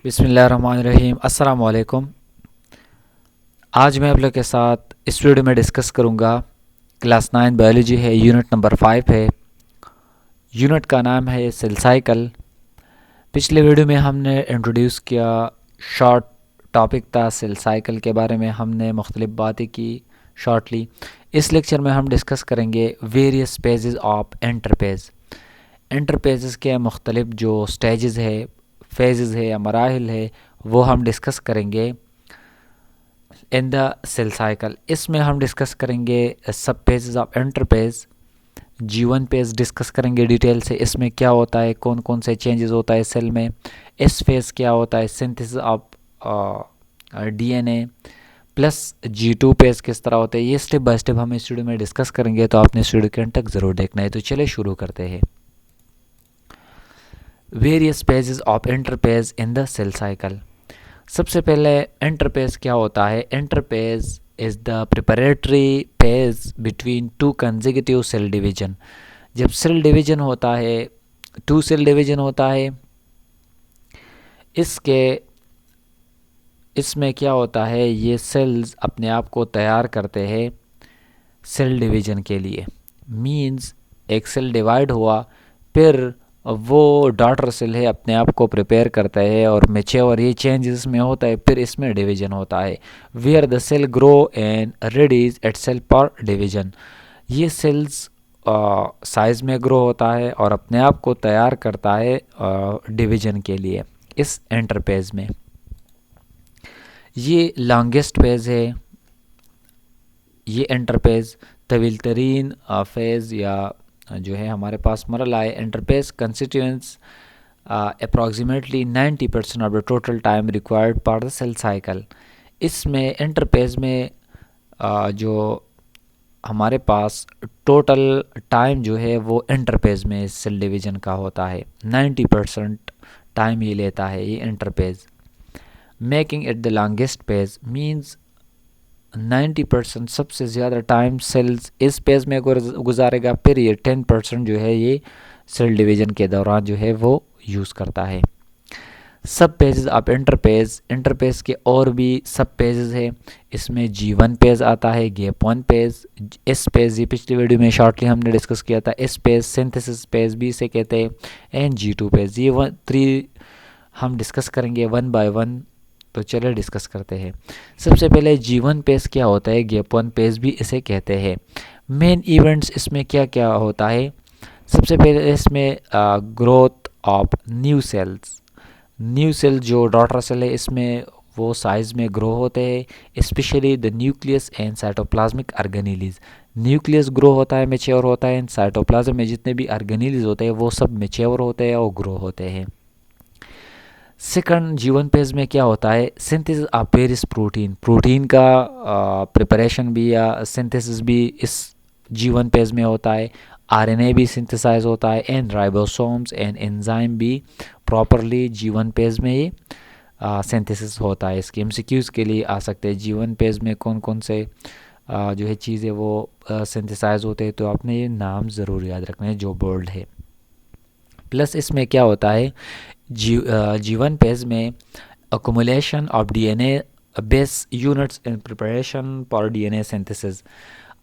बिस्मिल्लाहिर्रहमानिर्रहीम। अस्सलाम वालेकुम। आज मैं आप लोग के साथ इस वीडियो में डिस्कस करूँगा। क्लास 9 बायोलॉजी है, यूनिट नंबर 5 है। यूनिट का नाम है सेल साइकिल। पिछले वीडियो में हमने इंट्रोड्यूस किया, शॉर्ट टॉपिक था सेल साइकिल के बारे में, हमने मुख्तलिफ बातें की शॉर्टली। इस लेक्चर में हम डिस्कस करेंगे वेरियस पेजेस ऑफ इंटरपेज। इंटरपेजेस के मुख्तलिफ जो स्टेजेस है, फेजेस है या मराहिल है, वो हम डिस्कस करेंगे इन द सेल साइकिल। इसमें हम डिस्कस करेंगे सब pages of interpage. G1 page discuss करेंगे डिटेल से, इसमें क्या होता है, कौन कौन से चेंजेस होता है सेल में। एस फेज क्या होता है, synthesis of DNA। Plus G2 page किस तरह होता है, ये स्टेप बाय स्टेप हम इस वीडियो में डिस्कस करेंगे, तो आपने इस वीडियो के अंत तक ज़रूर देखना है। तो चलिए शुरू करते हैं। Various phases of interphase in the cell cycle. सबसे पहले इंटरपेज क्या होता है। Interphase is the preparatory phase between two consecutive cell division. जब सेल डिवीजन होता है, टू सेल डिवीजन होता है, इसके इसमें क्या होता है, ये सेल्स अपने आप को तैयार करते हैं सेल डिवीजन के लिए। मींस एक सेल डिवाइड हुआ, फिर वो डॉटर सेल है अपने आप को प्रिपेयर करता है और मैच्योर, ये चेंजेस में होता है, फिर इसमें डिवीजन होता है। Where the cell grow and readies it cell for division. ये सेल्स साइज में ग्रो होता है और अपने आप को तैयार करता है डिवीजन के लिए इस इंटरपेज में। ये लॉन्गेस्ट पेज है। ये इंटरपेज तवील तरीन फेज़ या जो है हमारे पास मरला है। Interphase constituents approximately 90% of the total time required for the cell cycle. इसमें इंटरपेज में जो हमारे पास टोटल टाइम जो है वो इंटरपेज में सेल डिवीजन का होता है। 90% टाइम ये लेता है ये interpage. Making it the longest page means 90% सबसे ज़्यादा टाइम सेल्स इस पेज में गुजारेगा, फिर ये 10% जो है ये सेल डिवीजन के दौरान जो है वो यूज़ करता है। सब पेजेस ऑफ इंटरपेज। इंटरपेज के और भी सब पेजेस है। इसमें G1 पेज आता है, गैप 1 पेज, एस पेज, ये पिछली वीडियो में शॉर्टली हमने डिस्कस किया था। एस पेज सिंथेसिस पेज भी इसे कहते हैं, एंड G2 पेज। ये 3 हम डिस्कस करेंगे वन बाय वन। तो चलिए डिस्कस करते हैं। सबसे पहले G1 पेज क्या होता है, गैप 1 पेज भी इसे कहते हैं। मेन इवेंट्स इसमें क्या क्या होता है। सबसे पहले इसमें growth of new cells. New cell जो डॉटर सेल है, इसमें वो साइज में ग्रो होते हैं। Specially the nucleus and cytoplasmic organelles. Nucleus grow होता है, मैच्योर होता है, एंड साइटोप्लाज्म में जितने भी ऑर्गेनेलीज होते हैं वो सब मैच्योर होते हैं और ग्रो होते हैं। सेकंड G1 पेज में क्या होता है, synthesis of various protein. Protein का प्रिपरेशन भी या सिंथेसिस भी इस G1 पेज में होता है। RNA भी सिंथेसाइज होता है, एंड राइबोसोम्स एंड एंजाइम भी प्रॉपरली G1 पेज में ये सिंथेसिस होता है। इसके MCQs के लिए आ सकते हैं, G1 पेज में कौन कौन से जो है चीज़ें वो सिंथेसाइज होते हैं, तो आपने ये नाम ज़रूर याद रखना है जो बोल्ड है। प्लस इसमें क्या होता है, G1 पेज में accumulation of DNA base units in preparation for DNA synthesis।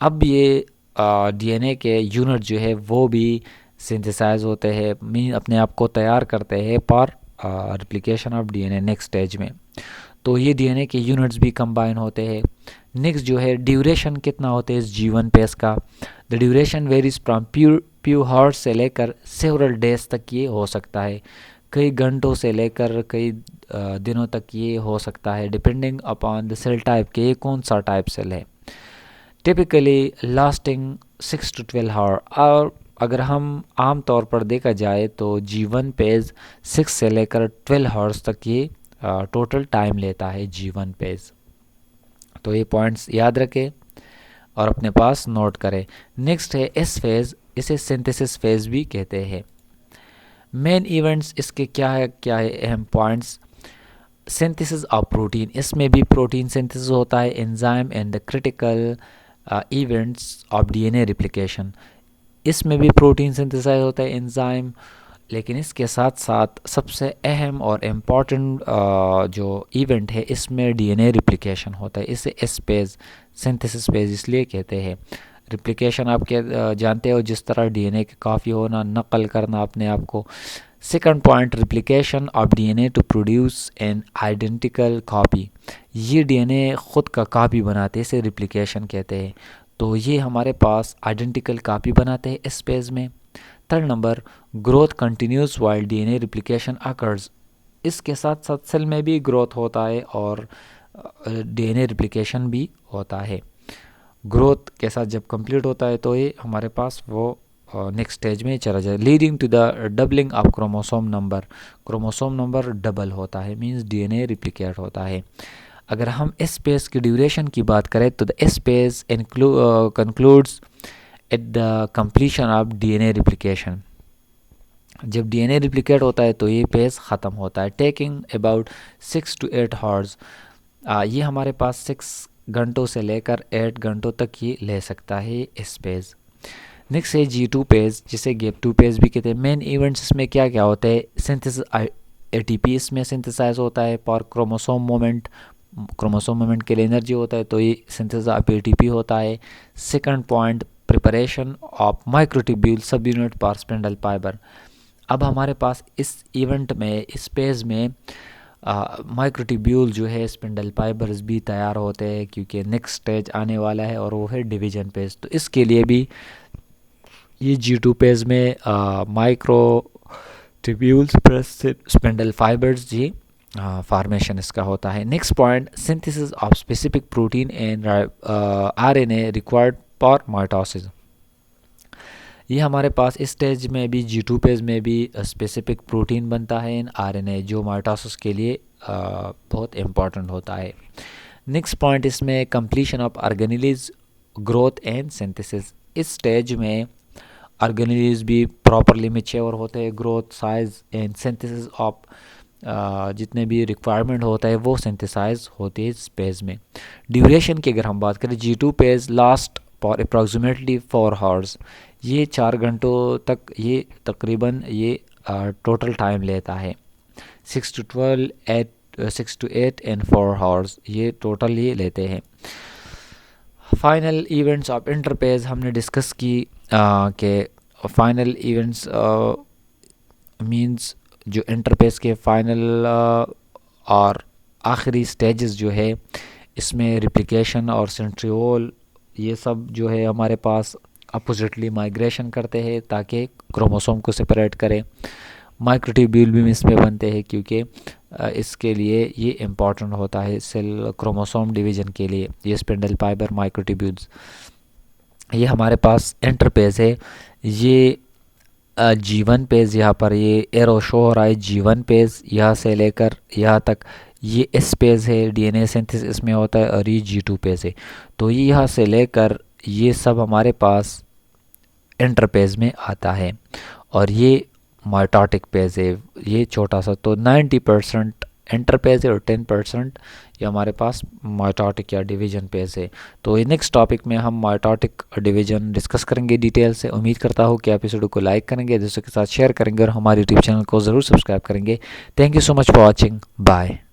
अब ये DNA के यूनिट जो है वो भी सिंथेसाइज होते हैं, मीन अपने आप को तैयार करते हैं for replication of DNA next stage में। तो ये DNA के यूनिट्स भी कंबाइन होते हैं। नेक्स्ट जो है ड्यूरेशन कितना होता है इस G1 पेज का। The duration varies from few hours से लेकर सेवरल डेज तक ये हो सकता है। कई घंटों से लेकर कई दिनों तक ये हो सकता है, depending upon the cell type के ये कौन सा टाइप सेल है। Typically lasting 6 to 12 hour. और अगर हम आम तौर पर देखा जाए तो G1 पेज 6 से लेकर 12 आवर्स तक ये टोटल टाइम लेता है G1 पेज। तो ये पॉइंट्स याद रखें और अपने पास नोट करें। नेक्स्ट है एस फेज, इसे सिंथेसिस फेज भी कहते हैं। मेन इवेंट्स इसके क्या है अहम पॉइंट्स। सिंथेसिस ऑफ प्रोटीन, इसमें भी प्रोटीन सिंथेसिस होता है। Enzyme and the critical events of DNA replication, इसमें भी प्रोटीन सिंथेसाइज होता है। एंजाइम लेकिन इसके साथ साथ सबसे अहम और इम्पॉर्टेंट जो इवेंट है इसमें डीएनए रिप्लिकेशन होता है। इसे एस पेज सिंथेसिस पेज इसलिए कहते हैं। रिप्लिकेशन आप जानते हो, जिस तरह डीएनए के काफ़ी होना, नकल करना अपने आप को। Second point, replication of DNA to produce an identical copy. ये डीएनए ख़ुद का कॉपी बनाते हैं, इसे रिप्लिकेशन कहते हैं। तो ये हमारे पास आइडेंटिकल कॉपी बनाते हैं इस पेज में। Third number, growth continuous while DNA replication occurs. इसके साथ साथ सेल में भी ग्रोथ होता है और डीएनए रिप्लिकेशन भी होता है। ग्रोथ के साथ जब कंप्लीट होता है तो ये हमारे पास वो नेक्स्ट स्टेज में चला जाए, leading to the doubling of chromosome number. Chromosome number double होता है, मींस डीएनए रिप्लिकेट होता है। अगर हम इस पेज की ड्यूरेशन की बात करें तो द इस page concludes at the completion of DNA replication. जब डीएनए रिप्लिकेट होता है तो ये पेज ख़त्म होता है, टेकिंग अबाउट 6 to 8 आवर्स। ये हमारे पास 6 घंटों से लेकर 8 घंटों तक ये ले सकता है इस पेज। नेक्स्ट है G2 पेज, जिसे गैप 2 पेज भी कहते हैं। मेन इवेंट्स इसमें क्या क्या होते हैं? सिंथेसिस एटीपी इसमें सिंथेसाइज होता है पर क्रोमोसोम मोमेंट, क्रोमोसोम मोमेंट के लिए एनर्जी होता है, तो ये सिंथेसिस ऑफ एटीपी होता है। Second point, preparation of microtubule सब यूनिट पर स्पिंडल फाइबर। अब हमारे पास इस इवेंट में, इस पेज में माइक्रोट्यूब्यूल जो है स्पिंडल फाइबर्स भी तैयार होते हैं, क्योंकि नेक्स्ट स्टेज आने वाला है और वो है डिवीजन पेज। तो इसके लिए भी ये G2 पेज में माइक्रोट्यूब्यूल्स प्लस स्पिंडल फाइबर्स जी फार्मेशन इसका होता है। Next point, synthesis of specific protein and RNA required for mitosis. ये हमारे पास इस स्टेज में भी G2 पेज में भी स्पेसिफिक प्रोटीन बनता है इन आरएनए, जो माइटोसिस के लिए बहुत इम्पॉर्टेंट होता है। नेक्स्ट पॉइंट इसमें completion of organelles growth and synthesis. इस स्टेज में ऑर्गेनेलिज भी प्रॉपरली मैच्योर होते हैं, growth, size and synthesis of जितने भी रिक्वायरमेंट होता है वो सिंथेसाइज होती है इस पेज में। ड्यूरेशन की अगर हम बात करें, G2 page last for approximately 4 hours. ये 4 घंटों तक ये तकरीबन ये टोटल टाइम लेता है। 6 to 8 and 4 आवर्स ये टोटल ये लेते हैं। फाइनल इवेंट्स ऑफ इंटरपेज हमने डिस्कस की कि फाइनल इवेंट्स मींस जो इंटरपेज के फाइनल और आखिरी स्टेजेस जो है, इसमें रिप्लिकेशन और सेंट्रियोल ये सब जो है हमारे पास अपोजिटली माइग्रेशन करते हैं ताकि क्रोमोसोम को सेपरेट करें। माइक्रोट्यूब्यूल भी इसमें बनते हैं, क्योंकि इसके लिए ये इम्पॉर्टेंट होता है सेल क्रोमोसोम डिवीज़न के लिए, ये स्पिंडल फाइबर माइक्रोट्यूब्यूल्स। ये हमारे पास इंटरपेज है। ये G1 पेज, यहाँ पर ये एरो शो हो रहा है G1 पेज, यहाँ से लेकर यहाँ तक ये एस पेज है, डीएनए सिंथेसिस इसमें होता है, और ये G2 पेज है। तो ये यहाँ से लेकर ये सब हमारे पास इंटरपेज में आता है, और ये माइटोटिक पेज है, ये छोटा सा। तो 90% इंटरपेज है और 10% ये हमारे पास माइटोटिक या डिवीजन पेज है। तो ये नेक्स्ट टॉपिक में हम माइटोटिक डिवीजन डिस्कस करेंगे डिटेल से। उम्मीद करता हूँ कि आप इस वीडियो को लाइक करेंगे, दूसरों के साथ शेयर करेंगे और हमारे यूट्यूब चैनल को ज़रूर सब्सक्राइब करेंगे। Thank you so much for watching. Bye.